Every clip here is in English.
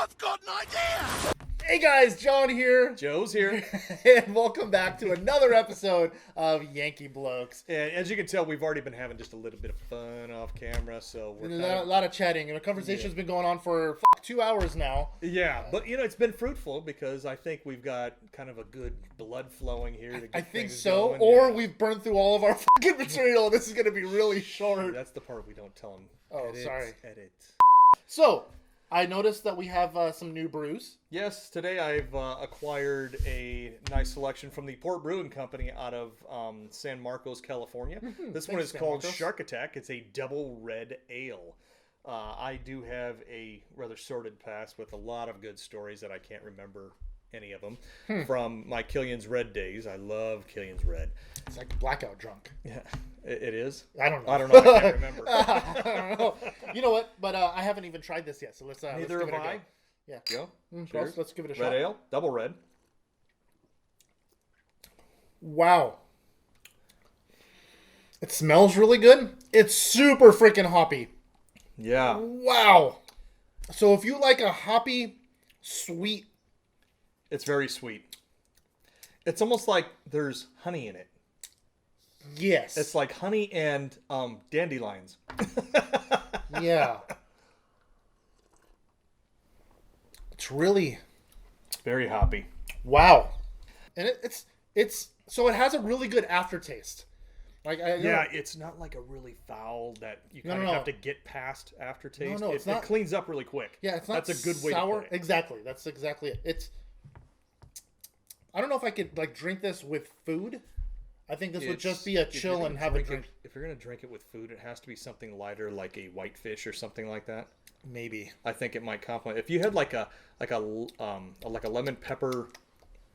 I've got an idea! Hey guys, John here. Joe's here. And welcome back to another episode of Yankee Blokes. And as you can tell, we've already been having just a little bit of fun off camera, so we're A lot of chatting, and the conversation's been going on for 2 hours now. Yeah, but you know, it's been fruitful because I think we've got kind of a good blood flowing here. To get I think things so, going. or Yeah. we've burned through all of our fucking material. This is going to be really short. That's the part we don't tell them. Oh, sorry. Edit. So, I noticed that we have some new brews. Yes, today I've acquired a nice selection from the Port Brewing Company out of San Marcos, California. This one Thanks, is San called Marcos. Shark Attack. It's a double red ale. I do have a rather sordid past with a lot of good stories that I can't remember any of them from my Killian's Red days. I love Killian's Red. It's like blackout drunk. Yeah, it is. I don't know. I don't know. I can't remember. I don't know. You know what? But I haven't even tried this yet, so let's Neither give it have a go. I. Yeah. Go. Cheers. Let's give it a Red shot. ale, double red. Wow. It smells really good. It's super freaking hoppy. Yeah. Wow. So if you like a hoppy, sweet... It's very sweet. It's almost like there's honey in it. Yes. It's like honey and dandelions. Yeah. It's really... Very hoppy. Wow. And it's... So it has a really good aftertaste. Like Yeah, it's not like a really foul that you kind of have to get past aftertaste. No, it's not. It cleans up really quick. Yeah, it's not That's a good way sour. to put it. Exactly. That's exactly it. It's... I don't know if I could like drink this with food. I think this would just be a chill and have a drink. If you're going to drink it with food, it has to be something lighter like a whitefish or something like that. Maybe. I think it might complement. If you had like a lemon pepper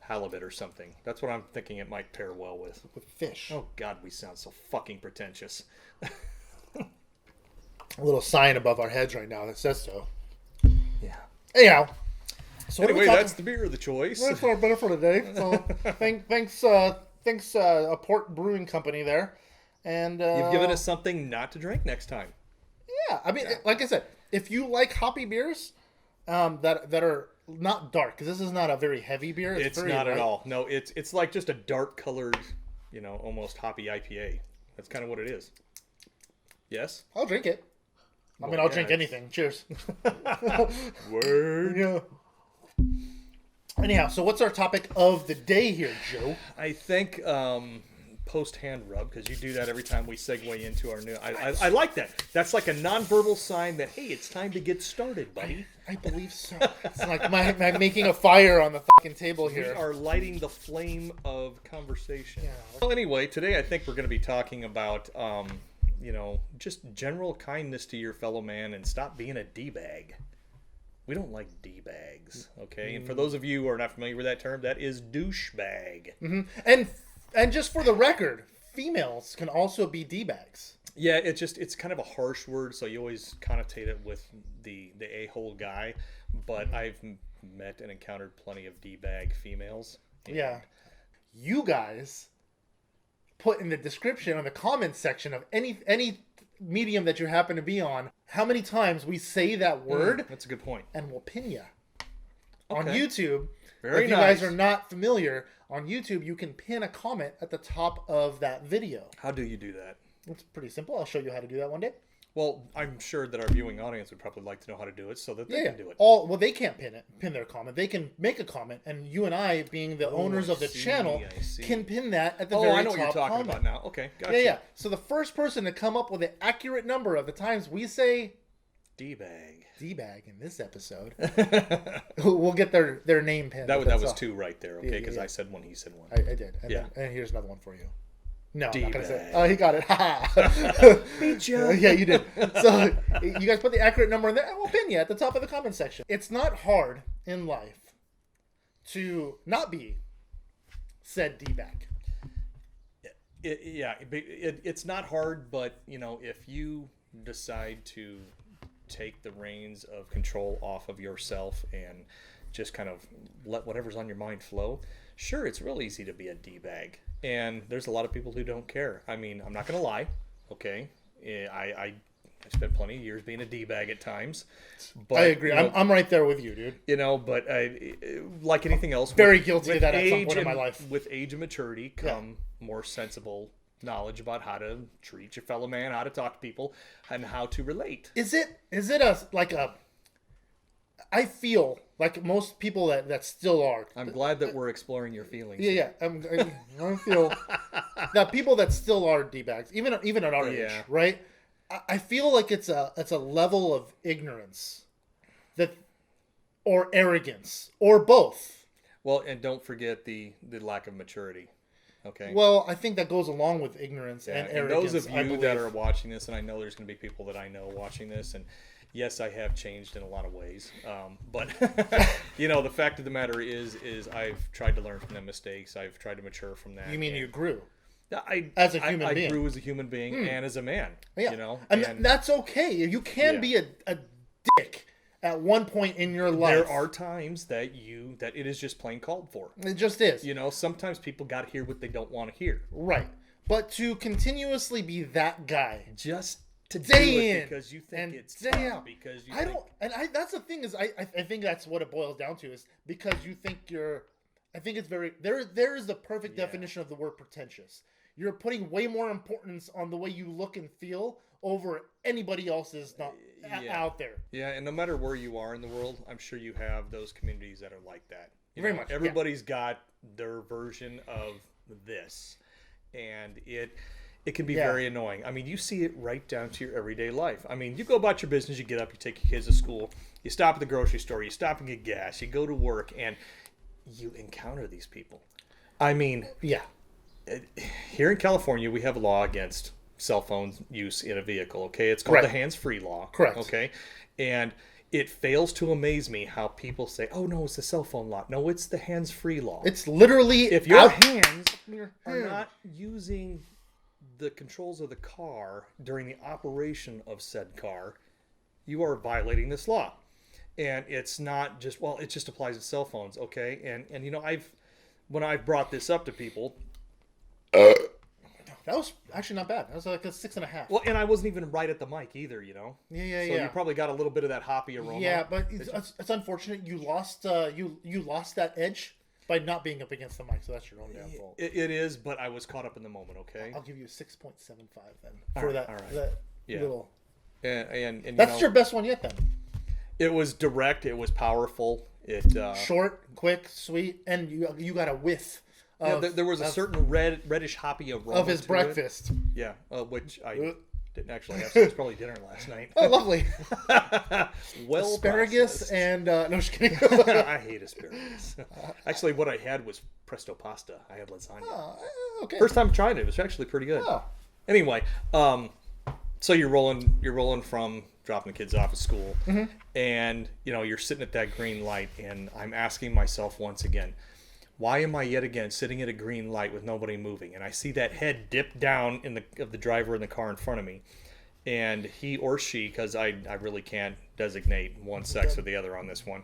halibut or something, that's what I'm thinking it might pair well with. With fish. Oh God, we sound so fucking pretentious. A little sign above our heads right now that says so. Yeah. Anyhow. So Anyway, that's the beer of the choice. That's our better for today. So thanks, Port Brewing Company there, and You've given us something not to drink next time. yeah. I mean, like I said, if you like hoppy beers, that are not dark, because this is not a very heavy beer. It's very not light. at all. No, it's like just a dark colored, almost hoppy IPA. That's kind of what it is. Yes. I'll drink it. I mean, I'll drink anything. Cheers. Word. Yeah. Anyhow, so what's our topic of the day here, Joe? I think post hand rub, because you do that every time we segue into our new. I like that. That's like a nonverbal sign that hey, it's time to get started, buddy. I believe so. It's like my making a fire on the fucking table We here. are lighting the flame of conversation. Yeah. Well, anyway, today I think we're going to be talking about, just general kindness to your fellow man and stop being a D-bag. We don't like D-bags, okay? And for those of you who are not familiar with that term, that is douchebag. Mm-hmm. And just for the record, females can also be D-bags. Yeah, it's kind of a harsh word, so you always connotate it with the a-hole guy. But I've met and encountered plenty of D-bag females. Yeah. You guys put in the description on the comments section of any medium that you happen to be on how many times we say that word, That's a good point. and we'll pin you. On Okay. YouTube, Very if you nice. guys are not familiar, on YouTube you can pin a comment at the top of that video. How do you do that? It's pretty simple. I'll show you how to do that one day. Well, I'm sure that our viewing audience would probably like to know how to do it so that they can do it. Well, they can't pin their comment. They can make a comment, and you and I, being the owners of the channel, I see. can pin that at the Oh, very top I know what you're talking comment. about now. Okay, gotcha. Yeah. So the first person to come up with the accurate number of the times we say D-bag. D-bag in this episode, we'll get their name pinned. That That's was all. two right there, okay? Because I said one, he said one. I did. And, Yeah. and here's another one for you. No, I'm not going to say it. D-bag. Oh, he got it. Beat you. Yeah, you did. So you guys put the accurate number in there, and we'll pin you at the top of the comment section. It's not hard in life to not be said D-bag. It's not hard, but if you decide to take the reins of control off of yourself and just kind of let whatever's on your mind flow, sure, it's real easy to be a D-bag. And there's a lot of people who don't care. I mean, I'm not going to lie, okay? I spent plenty of years being a D-bag at times. But, I agree. I'm right there with you, dude. But like anything else, Very guilty of that at some point in my and, life. With age and maturity come more sensible knowledge about how to treat your fellow man, how to talk to people, and how to relate. Is it I feel like most people that still are. I'm glad that we're exploring your feelings. Yeah. I feel that people that still are D-bags, even at our age, right? I feel like it's a level of ignorance or arrogance or both. Well, and don't forget the lack of maturity. Okay. Well, I think that goes along with ignorance and arrogance. Those of you that are watching this, and I know there's going to be people that I know watching this, and yes, I have changed in a lot of ways. But the fact of the matter is I've tried to learn from the mistakes. I've tried to mature from that. You mean you grew? As a human being. I grew as a human being and as a man. Yeah. And that's okay. You can be a dick at one point in your life. There are times that it is just plain called for. It just is. Sometimes people got to hear what they don't want to hear. Right. But to continuously be that guy, just to day in because you think it's day out, because you that's the thing is I think that's what it boils down to is because you think you're. I think it's very there is the perfect definition of the word pretentious. You're putting way more importance on the way you look and feel over anybody else's out there. Yeah, and no matter where you are in the world, I'm sure you have those communities that are like that. Very much. Everybody's got their version of this, and it can be very annoying. I mean, you see it right down to your everyday life. I mean, you go about your business, you get up, you take your kids to school, you stop at the grocery store, you stop and get gas, you go to work, and you encounter these people. I mean, here in California, we have a law against cell phone use in a vehicle, okay? It's called the hands-free law. Correct. Okay? And it fails to amaze me how people say, oh, no, it's the cell phone law. No, it's the hands-free law. It's literally... If your hands are not using the controls of the car during the operation of said car, you are violating this law. And it's not just, it just applies to cell phones, okay? And when I've brought this up to people... That was actually not bad. That was like a 6.5. Well, and I wasn't even right at the mic either, Yeah. So you probably got a little bit of that hoppy aroma. Yeah, but it's unfortunate you lost you lost that edge by not being up against the mic. So that's your own damn fault. It is, but I was caught up in the moment. Okay. I'll give you a 6.75 then for that little. And that's your best one yet then. It was direct. It was powerful. It short, quick, sweet, and you got a whiff. There was a certain reddish hoppy aroma of his breakfast. Yeah, which I didn't actually have. So it was probably dinner last night. Oh, lovely. Well, asparagus processed. And no, just kidding. I hate asparagus. Actually, what I had was presto pasta. I had lasagna. Oh, okay. First time trying it was actually pretty good. Oh. Anyway, so you're rolling from dropping the kids off at school, and you're sitting at that green light, and I'm asking myself once again, why am I yet again sitting at a green light with nobody moving? And I see that head dip down of the driver in the car in front of me, and he or she, because I really can't designate one sex or the other on this one,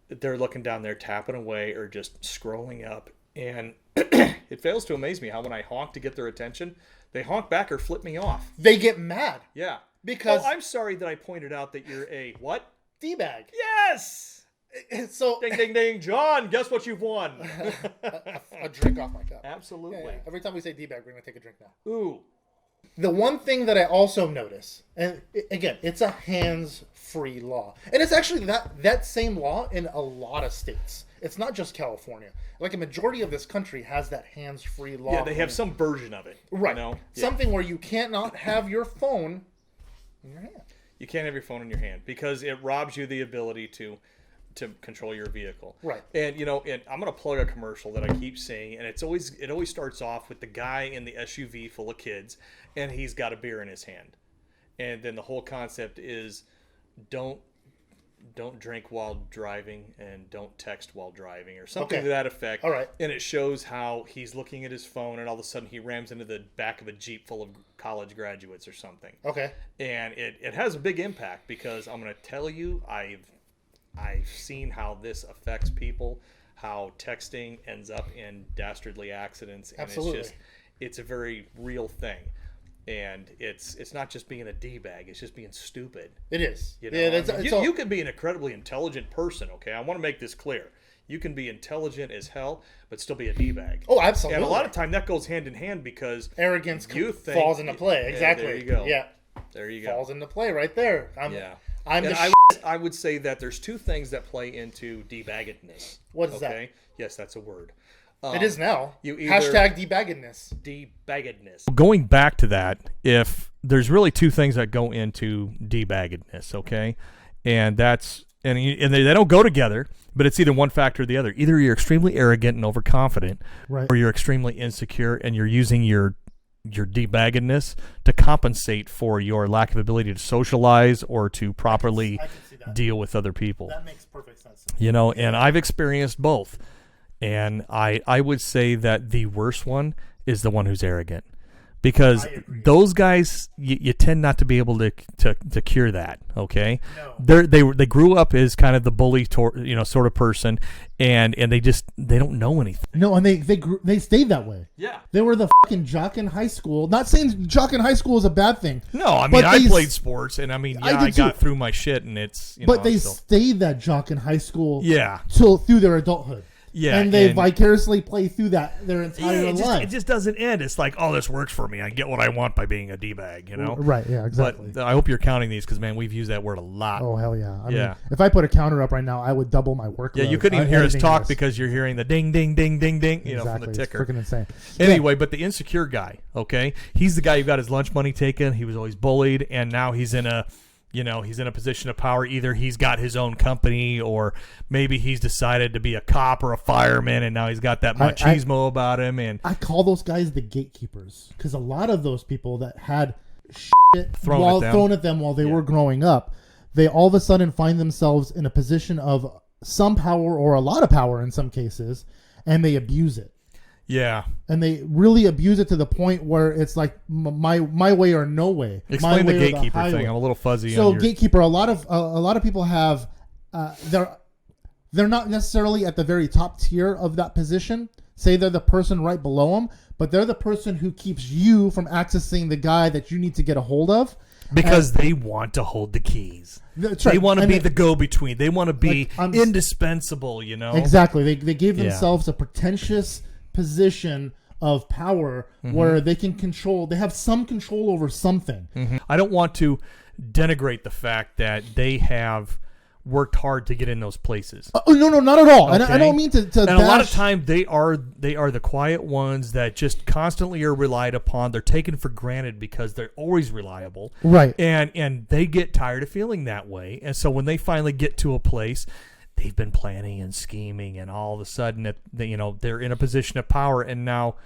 they're looking down there tapping away or just scrolling up, and it fails to amaze me how when I honk to get their attention, they honk back or flip me off. They get mad. Yeah. Because I'm sorry that I pointed out that you're a what? D-bag. Yes. So ding ding ding, John, guess what you've won? a drink off my cup. Absolutely. Yeah. Every time we say D-bag, we're gonna take a drink now. Ooh. The one thing that I also notice, and again, it's a hands-free law, and it's actually that same law in a lot of states. It's not just California. Like a majority of this country has that hands-free law. Yeah, they have some version of it. Right. Something where you can't not have your phone in your hand. You can't have your phone in your hand because it robs you the ability to control your vehicle. Right. And and I'm going to plug a commercial that I keep seeing, and it always starts off with the guy in the SUV full of kids, and he's got a beer in his hand. And then the whole concept is don't drink while driving and don't text while driving or something to that effect. All right. And it shows how he's looking at his phone and all of a sudden he rams into the back of a Jeep full of college graduates or something. Okay. And it has a big impact because I'm going to tell you, I've seen how this affects people, how texting ends up in dastardly accidents. And Absolutely. It's a very real thing. And it's not just being a D-bag, it's just being stupid. It is. You know? Yeah, you can be an incredibly intelligent person, okay? I want to make this clear. You can be intelligent as hell, but still be a D-bag. Oh, absolutely. And a lot of time that goes hand in hand because arrogance falls into play. Exactly. There you go. Yeah. There you go. Falls into play right there. I would say that there's two things that play into D-baggedness. What is that? Yes, that's a word. It is now. You Hashtag debaggedness. Debaggedness. Going back to that, if there's really two things that go into debaggedness, okay, and that's they don't go together, but it's either one factor or the other. Either you're extremely arrogant and overconfident, right, or you're extremely insecure and you're using your debaggedness to compensate for your lack of ability to socialize or to properly deal with other people. That makes perfect sense. You know, and I've experienced both. And I would say that the worst one is the one who's arrogant, because those guys you tend not to be able to cure that. Okay, no. They grew up as kind of the bully sort of person, and they don't know anything. No, and they stayed that way. Yeah, they were the fucking jock in high school. Not saying jock in high school is a bad thing. No, I mean I played sports, and I mean I got through my shit, and it's they stayed that jock in high school. Yeah, through their adulthood. Yeah, and they vicariously play through that their entire life. It just doesn't end. It's like, oh, this works for me. I get what I want by being a D-bag, you know? Right, yeah, exactly. But I hope you're counting these because, man, we've used that word a lot. Oh, hell yeah. I mean, if I put a counter up right now, I would double my workload. Yeah, you couldn't even hear us talk because you're hearing the ding, ding, ding, ding, ding, from the ticker. It's freaking insane. Anyway, but the insecure guy, okay? He's the guy who got his lunch money taken. He was always bullied, and now he's in a position of power. Either he's got his own company, or maybe he's decided to be a cop or a fireman, and now he's got that machismo about him. And I call those guys the gatekeepers, because a lot of those people that had shit thrown at them while they were growing up, they all of a sudden find themselves in a position of some power or a lot of power in some cases, and they abuse it. Yeah, and they really abuse it to the point where it's like my way or no way. Explain the gatekeeper thing. I'm a little fuzzy. So gatekeeper, a lot of people have they're not necessarily at the very top tier of that position. Say they're the person right below them, but they're the person who keeps you from accessing the guy that you need to get a hold of. Because they want to hold the keys. That's right. They want to be the go-between. They want to be indispensable, you know? Exactly. They gave themselves a pretentious position of power where they can control. They have some control over something. I don't want to denigrate the fact that they have worked hard to get in those places. No, not at all. Okay. And I don't mean to and a lot of time they are the quiet ones that just constantly are relied upon. They're taken for granted because they're always reliable. Right. And they get tired of feeling that way. And so when they finally get to a place, they've been planning and scheming, and all of a sudden they're in a position of power, and now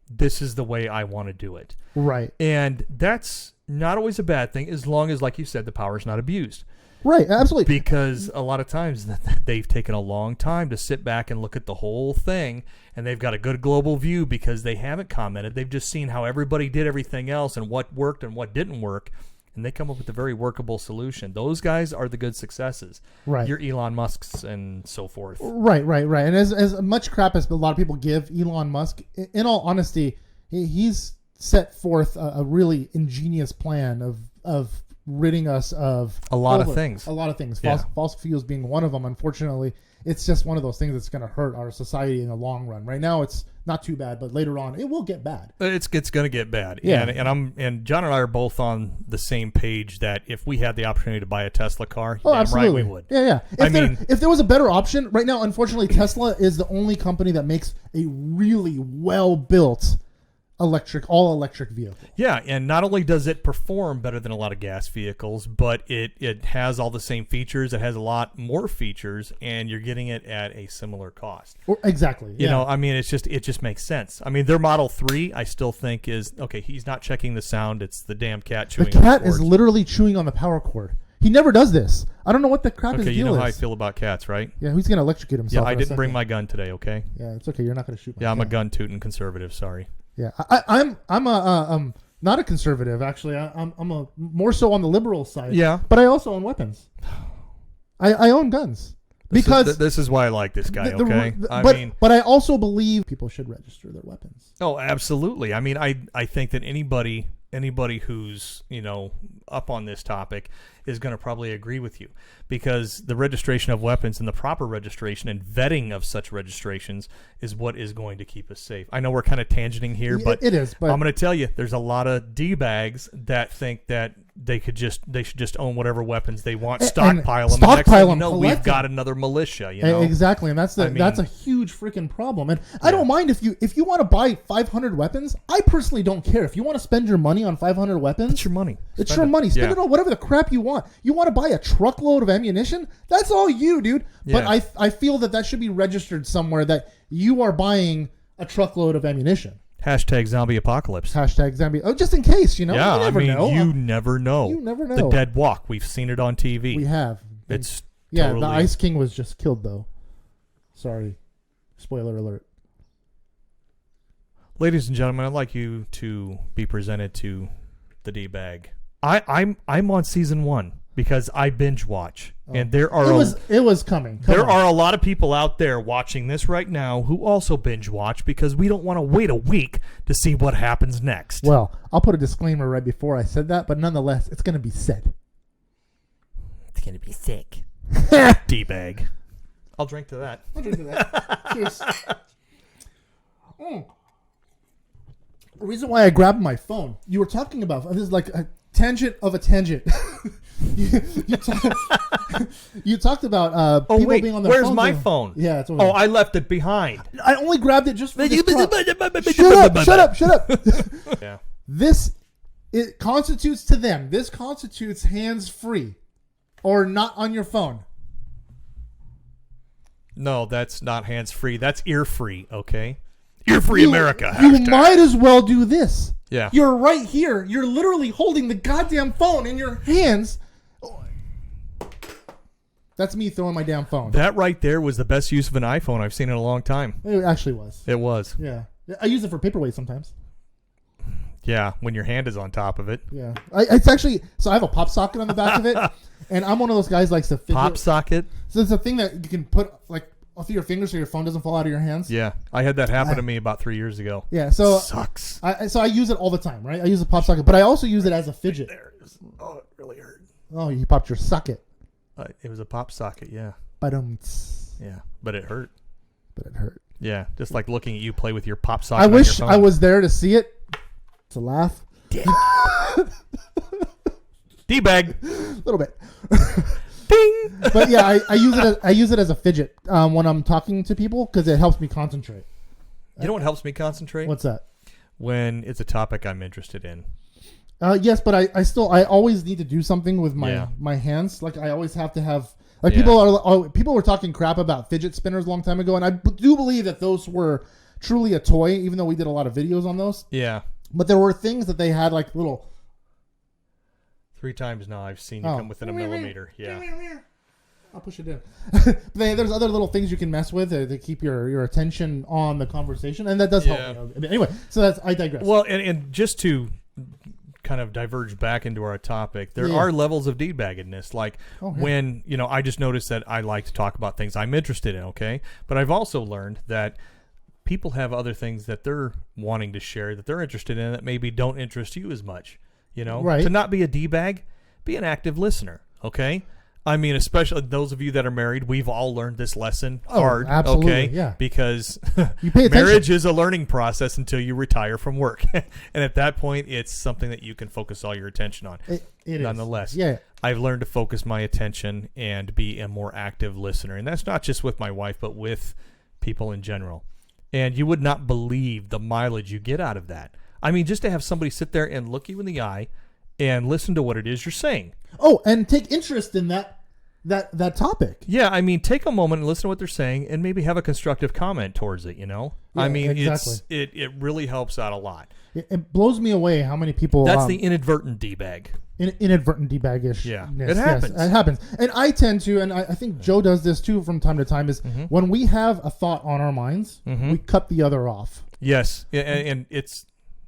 this is the way I want to do it. Right. And that's not always a bad thing, as long as, like you said, the power is not abused. Right, absolutely. Because a lot of times they've taken a long time to sit back and look at the whole thing, and they've got a good global view because they haven't commented. They've just seen how everybody did everything else and what worked and what didn't work, and they come up with a very workable solution. Those guys are the good successes. Right. Your Elon Musks and so forth. Right. And as much crap as a lot of people give Elon Musk, in all honesty, he's set forth a really ingenious plan of ridding us of a lot of things. Fossil fuels being one of them. Unfortunately, it's just one of those things that's going to hurt our society in the long run. Right now, it's not too bad, but later on, it will get bad. It's going to get bad. Yeah. And John and I are both on the same page that if we had the opportunity to buy a Tesla car, absolutely. Right, we would. Yeah. If there was a better option right now, unfortunately, Tesla is the only company that makes a really well built all electric vehicle. Yeah, and not only does it perform better than a lot of gas vehicles, but it has all the same features. It has a lot more features, and you're getting it at a similar cost. Exactly. You know, I mean, it just makes sense. I mean, their Model 3, I still think is okay. He's not checking the sound. It's the damn cat chewing. The cat is literally chewing on the power cord. He never does this. I don't know what the crap his deal is. Okay, you know how I feel about cats, right? Yeah, he's gonna electrocute himself. Yeah, I didn't bring my gun today. Okay. Yeah, it's okay. You're not gonna shoot. I'm a gun-tooting conservative. Sorry. Yeah, I'm not a conservative actually. I'm a more so on the liberal side. Yeah, but I also own weapons. I own guns because this is why I like this guy. Okay, but I also believe people should register their weapons. Oh, absolutely. I mean, I think that anybody anybody who's, up on this topic is going to probably agree with you, because the registration of weapons and the proper registration and vetting of such registrations is what is going to keep us safe. I know we're kind of tangenting here, but it is. But I'm going to tell you, there's a lot of D-bags that think that they should just own whatever weapons they want, stockpile them. Stockpile them. We've got another militia. Exactly, and that's a huge freaking problem. And I don't mind if you want to buy 500 weapons. I personally don't care if you want to spend your money on 500 weapons. It's your money. It's your money. Spend it on whatever the crap you want. You want to buy a truckload of ammunition? That's all you, dude. Yeah. But I feel that should be registered somewhere that you are buying a truckload of ammunition. Hashtag zombie apocalypse. Hashtag zombie. Oh, just in case, Yeah, you never know. You never know. You never know. The dead walk. We've seen it on TV. We have. It's totally... The Ice King was just killed, though. Sorry. Spoiler alert. Ladies and gentlemen, I'd like you to be presented to the D-bag. I'm on season 1 because I binge watch, and there are it was coming. There are a lot of people out there watching this right now who also binge watch because we don't want to wait a week to see what happens next. Well, I'll put a disclaimer right before I said that, but nonetheless, it's going to be said. It's going to be sick. D-bag. I'll drink to that. I'll drink to that. Cheers. The reason why I grabbed my phone, you were talking about, this is like a tangent of a tangent. you talked about people being on their where's phones. my phone? Yeah, it's over there. I left it behind. I only grabbed it just for this Shut up. Yeah. It constitutes to them. This constitutes hands-free or not on your phone. No, that's not hands-free. That's ear-free, okay? Ear-free America. You might as well do this. Yeah. You're right here. You're literally holding the goddamn phone in your hands. That's me throwing my damn phone. That right there was the best use of an iPhone I've seen in a long time. It actually was. It was. Yeah. I use it for paperweight sometimes. Yeah, when your hand is on top of it. Yeah. It's actually, so I have a pop socket on the back of it, and I'm one of those guys likes to fidget. Pop socket? So it's a thing that you can put like through your fingers so your phone doesn't fall out of your hands. Yeah. I had that happen to me about 3 years ago. Yeah, so sucks. I use it all the time, right? I use a pop socket, but I also use it as a fidget. There it is. Oh, it really hurt. Oh, you popped your socket. It was a pop socket, yeah. Yeah, but it hurt. Yeah, just like looking at you play with your pop socket. I wish I was there to see it. To laugh. D-bag. A little bit. Ding. But yeah, I use it as a fidget when I'm talking to people because it helps me concentrate. You know what helps me concentrate? What's that? When it's a topic I'm interested in. Yes, but I always need to do something with my hands. Like I always have to have people were talking crap about fidget spinners a long time ago, and I do believe that those were truly a toy, even though we did a lot of videos on those. Yeah. But there were things that they had like little. 3 times now I've seen you come within a millimeter. Yeah. I'll push it in. There's other little things you can mess with to keep your attention on the conversation, and that does help me. Anyway, so I digress. Well, and just to kind of diverge back into our topic, there are levels of D-baggedness. Like when, I just noticed that I like to talk about things I'm interested in, okay? But I've also learned that people have other things that they're wanting to share that they're interested in that maybe don't interest you as much, Right. To not be a D-bag, be an active listener, okay? I mean, especially those of you that are married, we've all learned this lesson hard, absolutely, okay? Yeah. Because you pay marriage is a learning process until you retire from work. And at that point, it's something that you can focus all your attention on. It Nonetheless, is. I've learned to focus my attention and be a more active listener. And that's not just with my wife, but with people in general. And you would not believe the mileage you get out of that. I mean, just to have somebody sit there and look you in the eye and listen to what it is you're saying. Oh, and take interest in that topic. Yeah, I mean, take a moment and listen to what they're saying and maybe have a constructive comment towards it, Yeah, I mean, exactly. it really helps out a lot. It blows me away how many people... That's the inadvertent D-bag. Inadvertent D-bag-ish. Yeah, it happens. Yes, it happens. And I tend to, and I think Joe does this too from time to time, is when we have a thought on our minds, we cut the other off. Yes, and it's...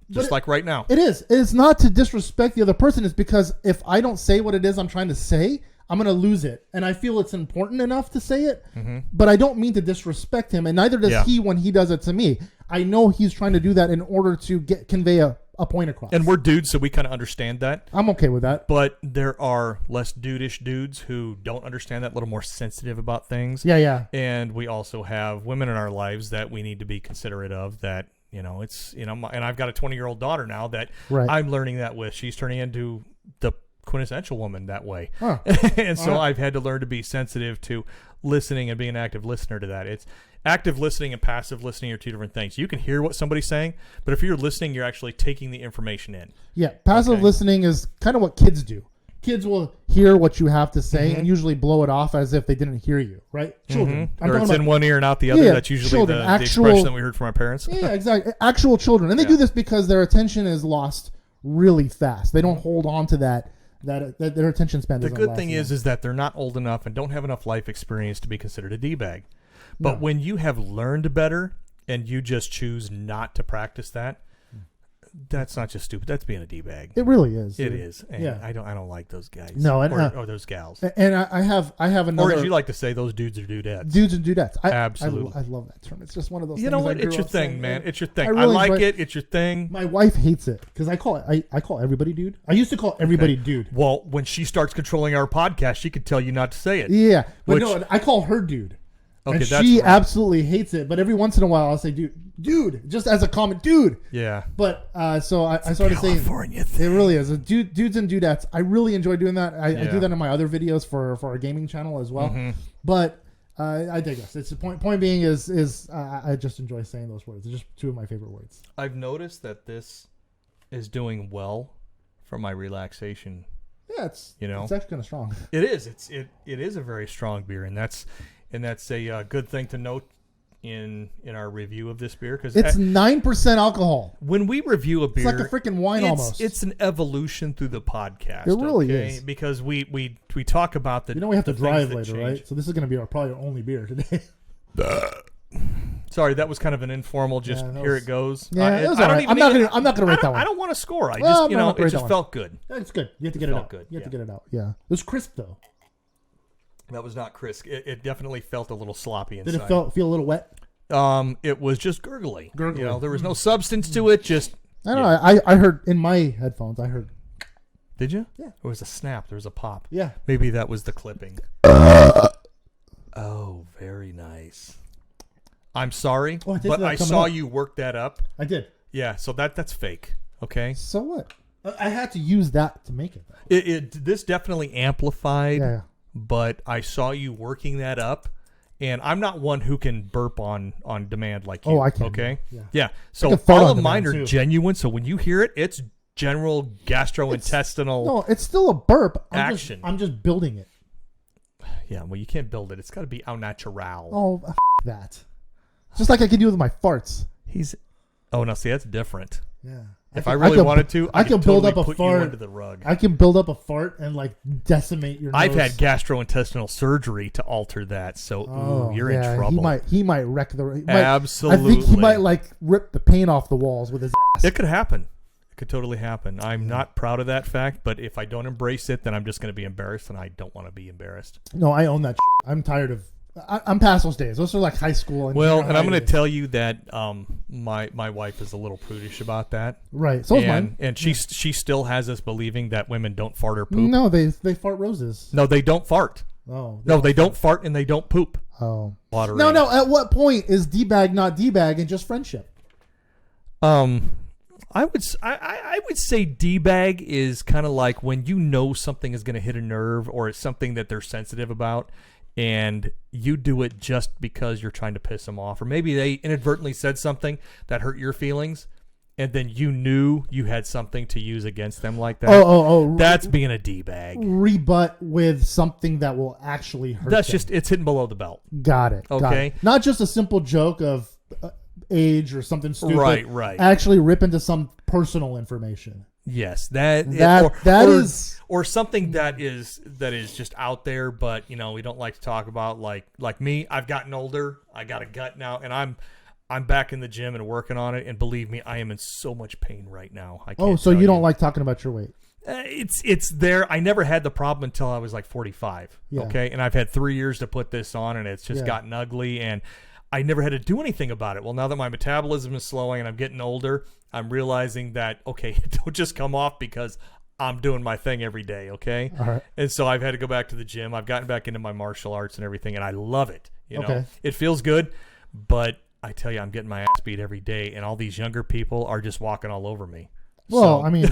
Just like right now. It is. It's not to disrespect the other person. It's because if I don't say what it is I'm trying to say, I'm going to lose it. And I feel it's important enough to say it, but I don't mean to disrespect him. And neither does he when he does it to me. I know he's trying to do that in order to convey a a point across. And we're dudes, so we kind of understand that. I'm okay with that. But there are less dudish dudes who don't understand that, a little more sensitive about things. Yeah. And we also have women in our lives that we need to be considerate of. That it's and I've got a 20-year-old daughter now that I'm learning that with. She's turning into the quintessential woman that way. Huh. And so I've had to learn to be sensitive to listening and being an active listener to that. It's active listening and passive listening are two different things. You can hear what somebody's saying, but if you're listening, you're actually taking the information in. Yeah, passive listening is kind of what kids do. Kids will hear what you have to say and usually blow it off as if they didn't hear you, right? Children. Or it's in one ear and out the other. That's usually the expression that we heard from our parents. Yeah, exactly. Actual children. And they do this because their attention is lost really fast. They don't hold on to that their attention span. The good thing is that they're not old enough and don't have enough life experience to be considered a D-bag. But when you have learned better and you just choose not to practice that, that's not just stupid. That's being a D-bag. It really is. It is. And I don't like those guys. No, or those gals. And I have another. Or as you like to say, those dudes or dudettes. Dudes and dudettes. Absolutely. I love that term. It's just one of those. You know what? It's your thing, man. It's your thing. I really like it. It's your thing. My wife hates it because I call everybody dude. I used to call everybody dude. Well, when she starts controlling our podcast, she could tell you not to say it. Yeah, but no, I call her dude. Okay, and she absolutely hates it, but every once in a while I'll say dude, just as a comment, dude. Yeah. But so I started saying it really is. Dudes and dudettes. I really enjoy doing that. I do that in my other videos for our gaming channel as well. Mm-hmm. But I digress. It's the point being is I just enjoy saying those words. They're just two of my favorite words. I've noticed that this is doing well for my relaxation. Yeah, it's actually kind of strong. It is. It is a very strong beer, and that's a good thing to note in our review of this beer, because it's 9% alcohol. When we review a beer, it's like a freaking wine almost. It's an evolution through the podcast. It really is, because we talk about the. We have to drive later, right? So this is going to be probably our only beer today. Sorry, that was kind of an informal. Here it goes. Yeah, it was all right. I'm not going to rate that one. I don't want to score. I just it just felt good. It's good. You have to get it out. Good. You have to get it out. Yeah, it was crisp though. That was not crisp. It definitely felt a little sloppy inside. Did it feel a little wet? It was just gurgly. There was no substance to it. Just I don't know. I heard in my headphones. I heard. Did you? Yeah. There was a snap. There was a pop. Yeah. Maybe that was the clipping. Oh, very nice. I'm sorry, but I saw you work that up. I did. Yeah. So that's fake. Okay. So what? I had to use that to make it. This definitely amplified. Yeah. But I saw you working that up, and I'm not one who can burp on demand like you. Oh, I can. Okay? Yeah. So all of mine are genuine, so when you hear it, it's general gastrointestinal No, it's still a burp. action. I'm just building it. Yeah, well, you can't build it. It's got to be au natural. Oh, that. Just like I can do with my farts. Oh, no, see, that's different. Yeah. If I really wanted to, I could build totally up a put fart you under the rug. I can build up a fart and decimate your nose. I've had gastrointestinal surgery to alter that, so you're in trouble. He might wreck the. Absolutely. I think he might rip the paint off the walls with his ass. It could happen. It could totally happen. I'm not proud of that fact, but if I don't embrace it, then I'm just going to be embarrassed, and I don't want to be embarrassed. No, I own that shit. I'm tired of. I'm past those days. Those are like high school. And I'm going to tell you that my wife is a little prudish about that. Right. So is mine. And she still has us believing that women don't fart or poop. No, they fart roses. No, they don't fart. Oh. They don't fart and they don't poop. Oh. Lottery. No. At what point is D-bag not D-bag and just friendship? I would say D-bag is kind of like when you know something is going to hit a nerve or it's something that they're sensitive about, and you do it just because you're trying to piss them off. Or maybe they inadvertently said something that hurt your feelings, and then you knew you had something to use against them like that. Oh. That's being a D-bag. Rebut with something that will actually hurt them. It's hitting below the belt. Got it. Okay. Got it. Not just a simple joke of age or something stupid. Right. Actually rip into some personal information. Yes, or something that is just out there, but we don't like to talk about. Like me, I've gotten older. I got a gut now, and I'm back in the gym and working on it. And believe me, I am in so much pain right now. So you don't like talking about your weight? It's there. I never had the problem until I was like 45. Yeah. Okay, and I've had 3 years to put this on, and it's just gotten ugly. And I never had to do anything about it. Well, now that my metabolism is slowing and I'm getting older, I'm realizing that, okay, it don't just come off because I'm doing my thing every day, okay? All right. And so I've had to go back to the gym. I've gotten back into my martial arts and everything, and I love it. You know, Okay. It feels good, but I tell you, I'm getting my ass beat every day, and all these younger people are just walking all over me. Well, So- I mean,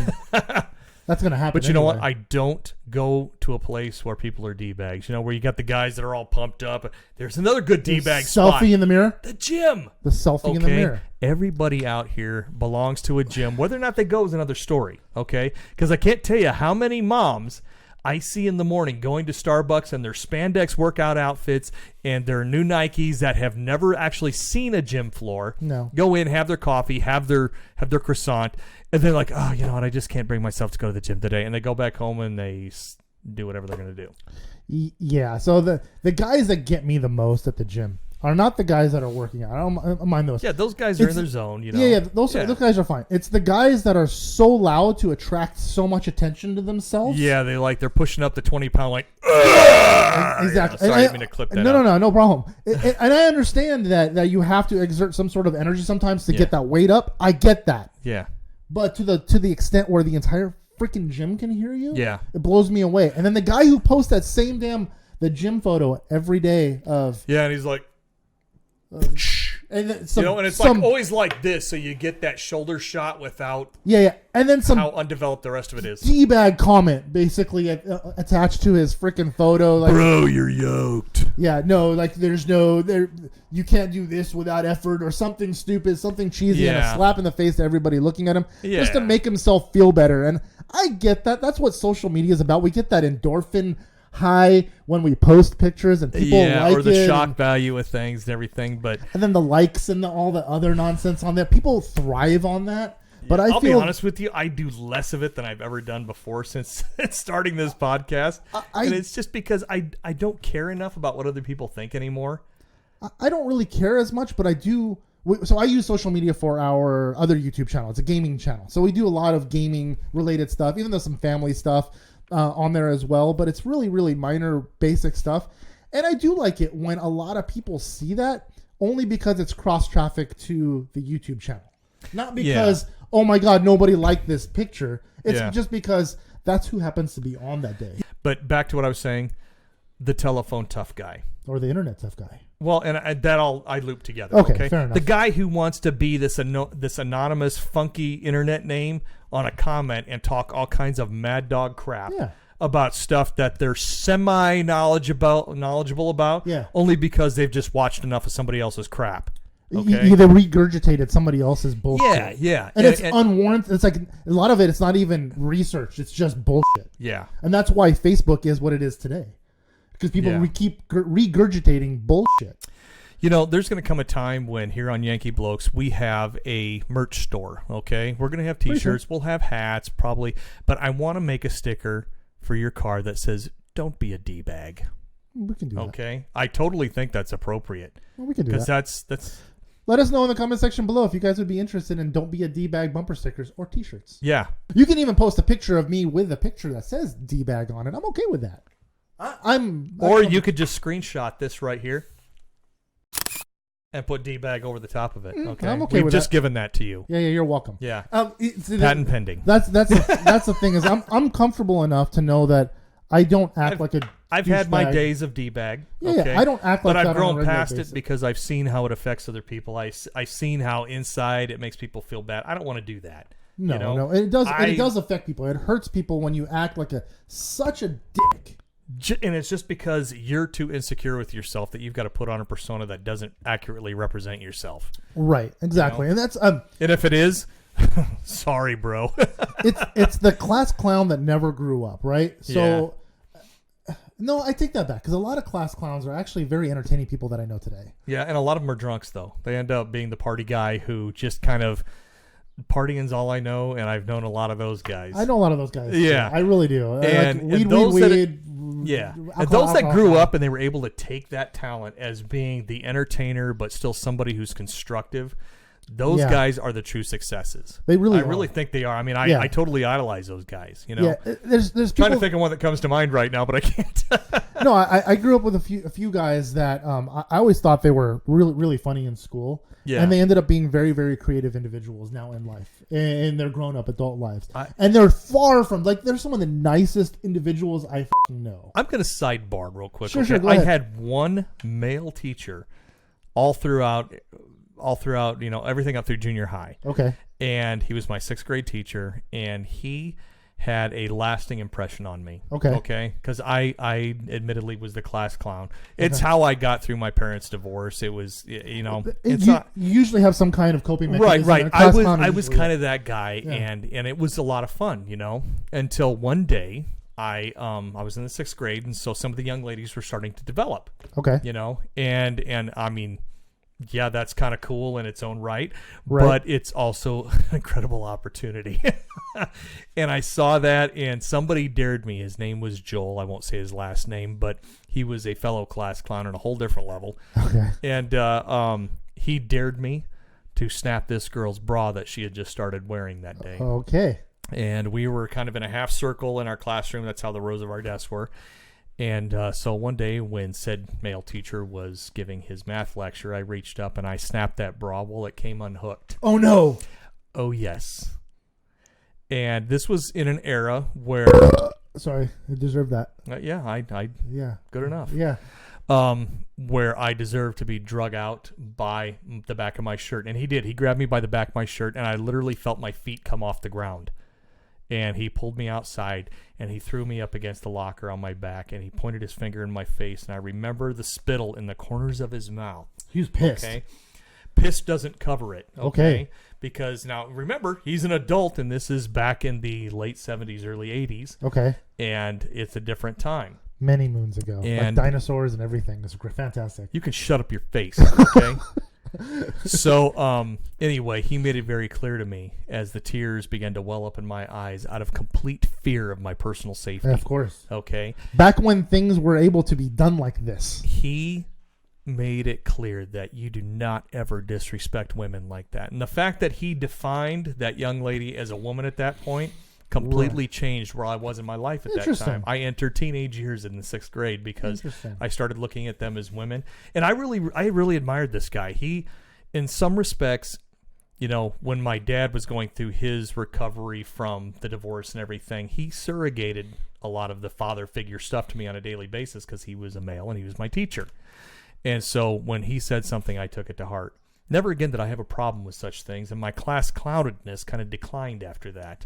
that's going to happen. But you know what? anyway. I don't go to a place where people are D-bags. You know, where you got the guys that are all pumped up. There's another good D-bag spot. Selfie in the mirror. The gym. The selfie in the mirror. Everybody out here belongs to a gym. Whether or not they go is another story, okay? Because I can't tell you how many moms I see in the morning going to Starbucks in their spandex workout outfits and their new Nikes that have never actually seen a gym floor. No. Go in, have their coffee, have their croissant, and they're like, oh, you know what? I just can't bring myself to go to the gym today. And they go back home and they do whatever they're going to do. Yeah. So the guys that get me the most at the gym are not the guys that are working out. I don't mind those. Yeah, those guys are in their zone, you know. Yeah, those guys are fine. It's the guys that are so loud to attract so much attention to themselves. Yeah, they're pushing up the 20-pound like. Exactly. Sorry, I didn't mean to clip that. No problem. And I understand that you have to exert some sort of energy sometimes to get that weight up. I get that. Yeah. But to the extent where the entire freaking gym can hear you, Yeah. it blows me away. And then the guy who posts that same the gym photo every day of Yeah, and he's like, and then and it's like always like this, so you get that shoulder shot without and then some how undeveloped the rest of it is. D-bag comment basically attached to his freaking photo, like, Bro, you're yoked. yeah, no, like there's no there, you can't do this without effort or something stupid, something cheesy, and a slap in the face to everybody looking at him just to make himself feel better. And I get that. That's what social media is about. We get that endorphin high when we post pictures and people like it, or the shock value of things and everything. But and then the likes and all the other nonsense on there. People thrive on that. But I'll be honest with you, I do less of it than I've ever done before since starting this podcast. And it's just because I don't care enough about what other people think anymore. I don't really care as much, but I do. So I use social media for our other YouTube channel. It's a gaming channel. So we do a lot of gaming related stuff, even though some family stuff on there as well. But it's really, really minor, basic stuff. And I do like it when a lot of people see that only because it's cross traffic to the YouTube channel. Not because, oh my God, nobody liked this picture. It's just because that's who happens to be on that day. But back to what I was saying, the telephone tough guy. Or the internet tough guy. Well, and I loop together. Okay, fair enough. The guy who wants to be this anonymous, funky internet name on a comment and talk all kinds of mad dog crap about stuff that they're semi-knowledgeable about, only because they've just watched enough of somebody else's crap. Okay? They regurgitated somebody else's bullshit. Yeah. And it's unwarranted. It's like a lot of it's not even research. It's just bullshit. Yeah. And that's why Facebook is what it is today. Because people keep regurgitating bullshit. You know, there's going to come a time when here on Yankee Blokes, we have a merch store, okay? We're going to have T-shirts. We'll have hats, probably. But I want to make a sticker for your car that says, don't be a D-bag. We can do that. Okay? I totally think that's appropriate. Well, we can do that. Because that's... Let us know in the comment section below if you guys would be interested in Don't Be a D-Bag bumper stickers or T-shirts. Yeah. You can even post a picture of me with a picture that says D-Bag on it. I'm okay with that. Or you could just screenshot this right here and put D-bag over the top of it. Okay, I'm okay We've with just that. given that to you. Yeah, you're welcome. Yeah. Patent pending. That's the thing is I'm comfortable enough to know that I don't act like a. I've had my douchebag. days of D-bag. Yeah, okay? I don't act like but that I've grown on a regular past basis. it because I've seen how it affects other people. I've seen how inside it makes people feel bad. I don't want to do that. No, you know? no, it does. It does affect people. It hurts people when you act like such a dick. And it's just because you're too insecure with yourself that you've got to put on a persona that doesn't accurately represent yourself. Right, exactly, You know? and that's And if it is, sorry, bro. it's the class clown that never grew up, right? So, no, I take that back because a lot of class clowns are actually very entertaining people that I know today. Yeah, and a lot of them are drunks though. They end up being the party guy who just kind of partying's all I know, and I've known a lot of those guys. I know a lot of those guys. Yeah, too. I really do. And weed. and those that grew up and they were able to take that talent as being the entertainer, but still somebody who's constructive. Those guys are the true successes. They really I really think they are. I mean, I totally idolize those guys. You know, there's people, trying to think of one that comes to mind right now, but I can't. No, I grew up with a few guys that I always thought they were really, really funny in school. Yeah. And they ended up being very, very creative individuals now in life, in their grown-up adult lives. And they're far from, like, they're some of the nicest individuals I fucking know. I'm going to sidebar real quick. Sure, okay? go ahead. I had one male teacher all throughout, everything up through junior high. Okay. And he was my 6th grade teacher, and he had a lasting impression on me. Okay. Because I admittedly was the class clown. It's how I got through my parents' divorce. It was, it's you usually have some kind of coping mechanism. Right. I was kind of that guy, and it was a lot of fun, until one day I was in the 6th grade, and so some of the young ladies were starting to develop. Okay. And I mean, yeah, that's kind of cool in its own right, but it's also an incredible opportunity. And I saw that, and somebody dared me. His name was Joel. I won't say his last name, but he was a fellow class clown on a whole different level. Okay. And he dared me to snap this girl's bra that she had just started wearing that day. Okay. And we were kind of in a half circle in our classroom. That's how the rows of our desks were. And so one day when said male teacher was giving his math lecture, I reached up and I snapped that bra while it came unhooked. Oh, no. Oh, yes. And this was in an era where... Sorry, I deserve that. Yeah, yeah. Good enough. Yeah. Where I deserved to be drug out by the back of my shirt. And he did. He grabbed me by the back of my shirt, and I literally felt my feet come off the ground. And he pulled me outside, and he threw me up against the locker on my back, and he pointed his finger in my face, and I remember the spittle in the corners of his mouth. He was pissed. Okay? Piss doesn't cover it. Okay? Because now, remember, he's an adult, and this is back in the late 70s, early 80s. Okay. And it's a different time. Many moons ago. And like dinosaurs and everything. It's fantastic. You can shut up your face, okay? So, anyway, he made it very clear to me as the tears began to well up in my eyes out of complete fear of my personal safety. Yeah, of course. Okay? Back when things were able to be done like this. He made it clear that you do not ever disrespect women like that. And the fact that he defined that young lady as a woman at that point completely changed where I was in my life at that time. I entered teenage years in the 6th grade because I started looking at them as women. And I really admired this guy. He, in some respects, when my dad was going through his recovery from the divorce and everything, he surrogated a lot of the father figure stuff to me on a daily basis because he was a male and he was my teacher. And so when he said something, I took it to heart. Never again did I have a problem with such things, and my class cloudedness kind of declined after that.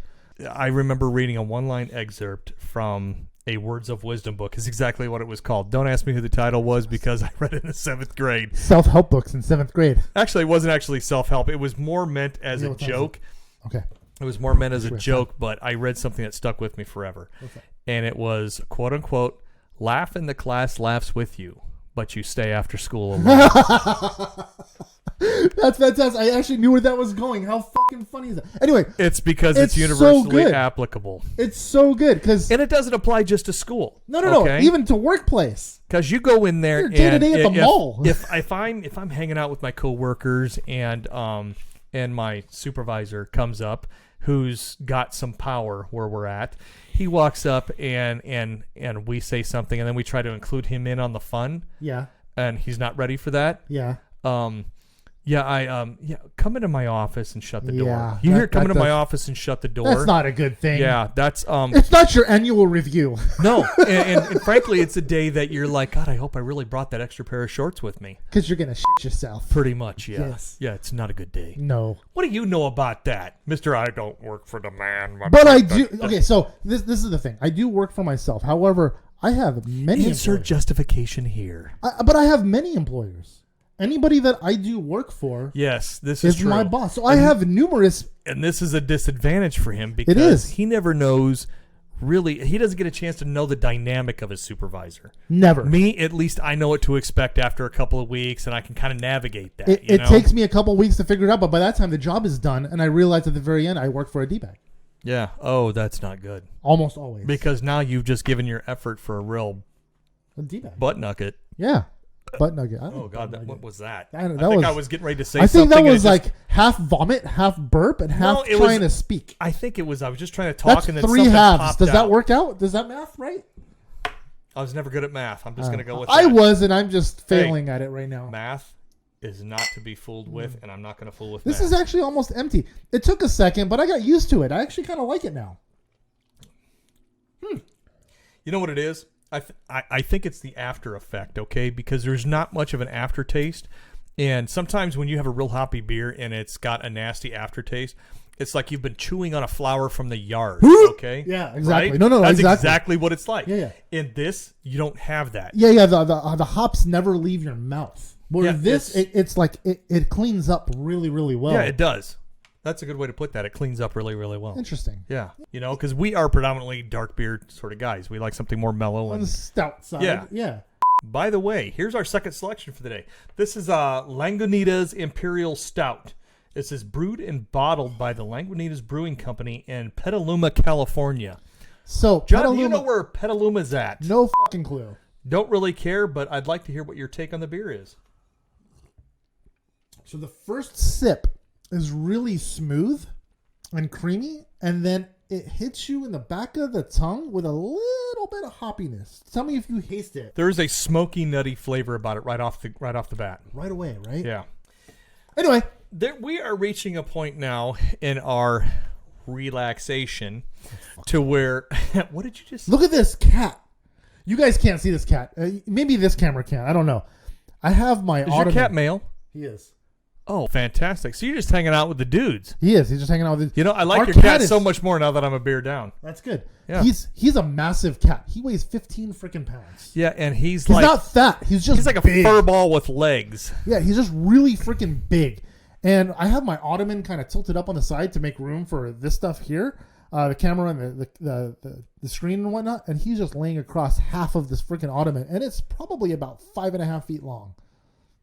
I remember reading a one-line excerpt from a Words of Wisdom book. Is exactly what it was called. Don't ask me who the title was because I read it in the 7th grade. Self-help books in 7th grade. Actually, it wasn't actually self-help. It was more meant as a joke. Okay. It was more meant as a joke, but I read something that stuck with me forever. And it was, quote unquote, laugh and the class laughs with you, but you stay after school alone. That's fantastic. I actually knew where that was going. How fucking funny is that? Anyway. It's because it's universally applicable. It's so good. And it doesn't apply just to school. No. Even to workplace. Because you go in there day-to-day at the mall. If I'm hanging out with my coworkers and my supervisor comes up who's got some power where we're at, he walks up and we say something and then we try to include him in on the fun. Yeah. And he's not ready for that. Yeah. Come into my office and shut the door. Yeah, Come into my office and shut the door. That's not a good thing. Yeah, that's it's not your annual review. No, and frankly, it's a day that you're like, God, I hope I really brought that extra pair of shorts with me. Because you're gonna shit yourself. Pretty much, yeah. Yes. Yeah, it's not a good day. No. What do you know about that, Mister? I don't work for the man. But I do. Okay, so this is the thing. I do work for myself. However, I have many. Insert justification here. But I have many employers. Anybody that I do work for, yes, this is true. My boss. So I have numerous, and this is a disadvantage for him because he never knows. Really, he doesn't get a chance to know the dynamic of his supervisor. Never. Me, at least, I know what to expect after a couple of weeks, and I can kind of navigate that. It takes me a couple of weeks to figure it out, but by that time the job is done, and I realize at the very end I work for a D-bag. Yeah. Oh, that's not good. Almost always. Because now you've just given your effort for a real D-bag butt nugget. Yeah. Butt nugget. Oh God, what was that? I think I was getting ready to say I something. think that was and it like half vomit, half burp, and half trying to speak. I think it was. I was just trying to talk, That's and then 3 something halves. popped Does that out. work out? Does that math right? I was never good at math. I'm just going to go with I that. was, and I'm just failing at it right now. Math is not to be fooled with, and I'm not going to fool with This math. is actually almost empty. It took a second, but I got used to it. I actually kind of like it now. You know what it is? I think it's the after effect, okay? Because there's not much of an aftertaste. And sometimes when you have a real hoppy beer and it's got a nasty aftertaste, it's like you've been chewing on a flower from the yard, okay? Yeah, exactly. Right? No, That's exactly. exactly what it's like. Yeah. In this, you don't have that. Yeah. The hops never leave your mouth. Where Yeah, this, it's like it cleans up really, really well. Yeah, it does. That's a good way to put that. It cleans up really, really well. Interesting. Yeah. You know, because we are predominantly dark beer sort of guys. We like something more mellow. On the stout side. Yeah. Yeah. By the way, here's our second selection for the day. This is Lagunitas Imperial Stout. This is brewed and bottled by the Lagunitas Brewing Company in Petaluma, California. So, John, Petaluma, do you know where Petaluma's at? No fucking clue. Don't really care, but I'd like to hear what your take on the beer is. So the first sip is really smooth and creamy, and then it hits you in the back of the tongue with a little bit of hoppiness. Tell me if you taste it. There is a smoky, nutty flavor about it right off the bat. Right away, right? Yeah. Anyway. We are reaching a point now in our relaxation to where... What did you just say? Look at this cat. You guys can't see this cat. Maybe this camera can. I don't know. I have my Is your cat male? He is. Oh, fantastic. So you're just hanging out with the dudes. He is. He's just hanging out with his... You know, I like Our your cat cat is- so much more now that I'm a beer down. That's good. Yeah. He's a massive cat. He weighs 15 freaking pounds. Yeah, and he's He's like... not fat. He's just He's like a big. fur ball with legs. Yeah, he's just really freaking big. And I have my ottoman kind of tilted up on the side to make room for this stuff here, the camera and the screen and whatnot. And he's just laying across half of this freaking ottoman, and it's probably about 5.5 feet long.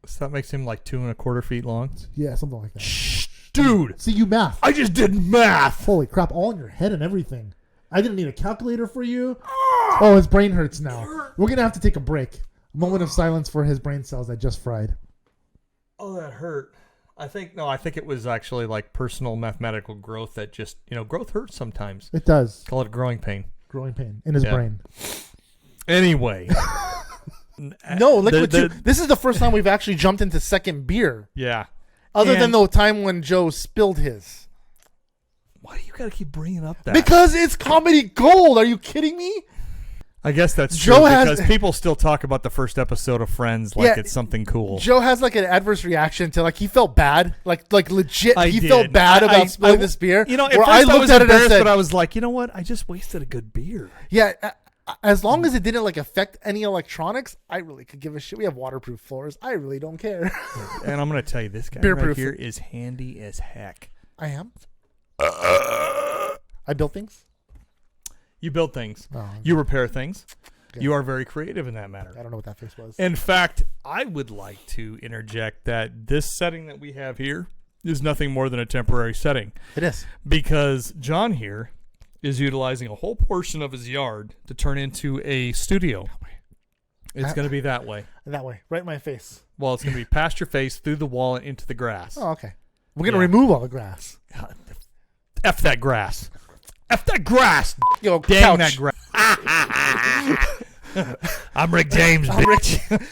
So that makes him like 2.25 feet long. Yeah, something like that. Shh, dude. See, you math. I just did math. Holy crap! All in your head and everything. I didn't need a calculator for you. Oh, his brain hurts now. We're gonna have to take a break. A moment of silence for his brain cells that just fried. Oh, that hurt. I think it was actually like personal mathematical growth that just, growth hurts sometimes. It does. Call it a growing pain. Growing pain in his brain. Anyway. No, Liquid 2. This is the first time we've actually jumped into second beer. Yeah. Other than the time when Joe spilled his. Why do you got to keep bringing up that? Because it's comedy gold. Are you kidding me? I guess that's Joe true has- because people still talk about the first episode of Friends like it's something cool. Joe has like an adverse reaction to he felt bad. Like legit, he did. felt bad about spilling this beer. At where first I I looked was at it and embarrassed, said, but I was like, you know what? I just wasted a good beer. yeah, as long as it didn't affect any electronics, I really could give a shit. We have waterproof floors. I really don't care. And I'm going to tell you, this guy Beer right proof. here is handy as heck. I am. I built things. You build things. Oh, You repair things. Okay. You are very creative in that I matter. don't know what that face was. In fact, I would like to interject that this setting that we have here is nothing more than a temporary setting It is. because John here is utilizing a whole portion of his yard to turn into a studio. It's going to be that way. That way, right in my face. Well, it's going to be past your face, through the wall, and into the grass. Oh, okay. We're gonna Yeah. remove all the grass. F that grass. F that grass. Yo, Dang couch. that grass. I'm Rick James, bitch.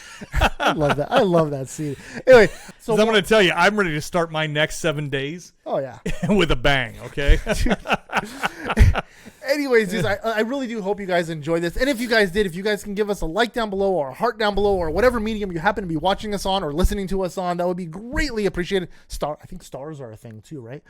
I love that. I love that scene. Anyway, so I'm going to tell you, I'm ready to start my next 7 days oh yeah. with a bang, okay? Anyways, dudes, I really do hope you guys enjoyed this. And if you guys did, if you guys can give us a like down below or a heart down below or whatever medium you happen to be watching us on or listening to us on, that would be greatly appreciated. I think stars are a thing too, right?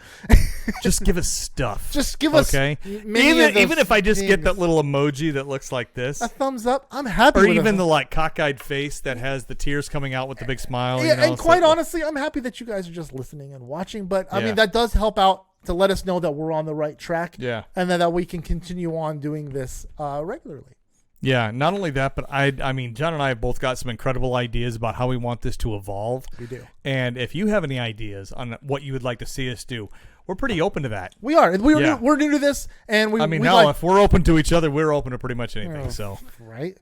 Just give us stuff. Just give us okay? many of those Even if I just get things. that little emoji that looks like this. A thumbs up. I'm happy Or with even it. the cockeyed face that has the tears coming out with the big smile. Yeah, and quite so- honestly, I'm happy that you guys are just listening and watching. But I Yeah. mean, that does help out to let us know that we're on the right track. Yeah. And that we can continue on doing this regularly. Yeah, not only that, but I mean, John and I have both got some incredible ideas about how we want this to evolve. We do. And if you have any ideas on what you would like to see us do, we're pretty open to that. We are. Yeah. We're new to this, and we. I mean, we hell, like, if we're open to each other, we're open to pretty much anything. So, right.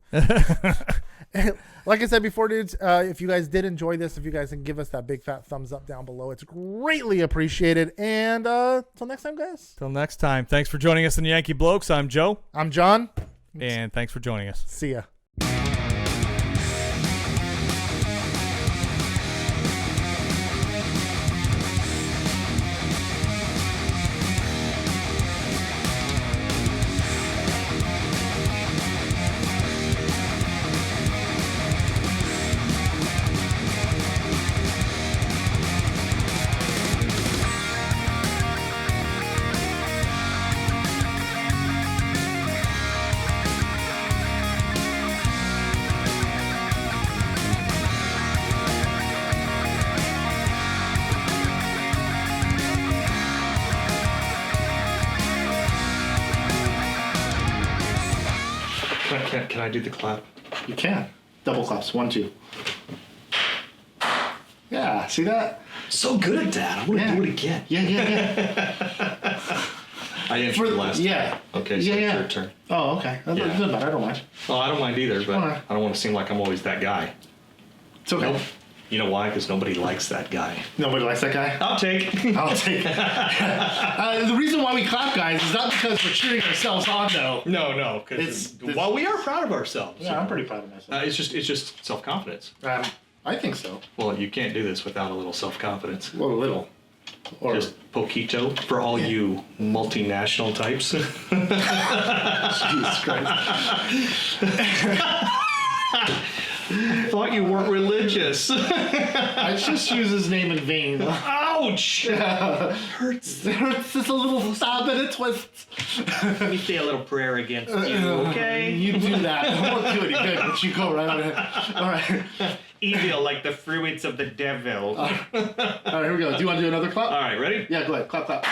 Like I said before, dudes, if you guys did enjoy this, if you guys can give us that big fat thumbs up down below, it's greatly appreciated. And till next time, guys. Till next time, thanks for joining us in the Yankee Blokes. I'm Joe. I'm John. And thanks for joining us. See ya. Can I do the clap? You can. Double claps. 1, 2. Yeah, see that? So good at that. I'm gonna do it again. Yeah. I answered the last. Yeah. Okay, so it's your turn. Oh, okay. That doesn't matter. I don't mind. Well, I don't mind either, but Alright. I don't want to seem like I'm always that guy. It's okay. Nope. You know why? Because nobody likes that guy. Nobody likes that guy? I'll take. I'll take it. The reason why we clap, guys, is not because we're cheering ourselves on, though. No, because well, we are proud of ourselves. Yeah, I'm pretty proud of myself. It's just self-confidence. I think so. Well, you can't do this without a little self-confidence. Well, a little. Or Just poquito for all you multinational types. Jesus Christ. Thought you weren't religious. I just use his name in vain. Ouch! Hurts. It hurts just a little stab and a twist. Let me say a little prayer against you, okay? You do that. I won't do any good, but you go right on ahead. All right. Evil like the fruits of the devil. All right, here we go. Do you want to do another clap? All right, ready? Yeah, go ahead. Clap, clap.